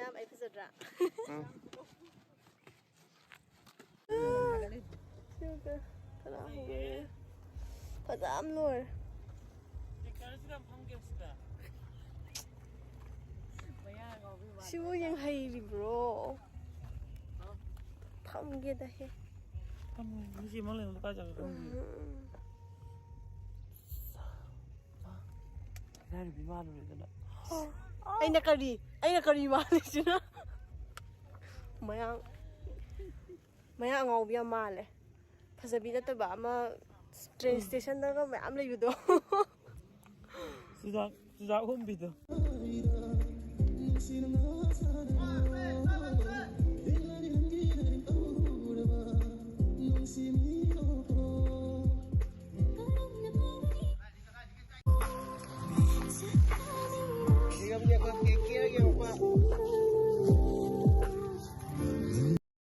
ꯃꯌꯥꯝ ꯑꯩ ꯐꯖꯗ꯭ꯔꯥ ꯐꯖ ꯑꯃ ꯂꯣꯏꯔꯦ ꯁꯤꯕꯨ ꯌꯦꯡ ꯍꯩꯔꯤꯕ꯭ꯔꯣ ꯊꯝꯒꯦꯗ ꯍꯦ ꯑꯩꯅ ꯀꯔꯤ ꯃꯥꯜꯂꯤꯁꯤꯅ ꯃꯌꯥꯡ ꯑꯉꯥꯎꯕꯤ ꯌꯥꯝ ꯃꯥꯜꯂꯦ ꯐꯖꯕꯤ ꯅꯠꯇꯕ ꯑꯃ ꯇ꯭ꯔꯦꯟ ꯁ꯭ꯇꯦꯁꯟꯗꯒ ꯃꯌꯥꯝ ꯂꯩꯕꯗꯣ ꯆꯨꯖꯥꯛ ꯍꯨꯝꯕꯤꯗꯣ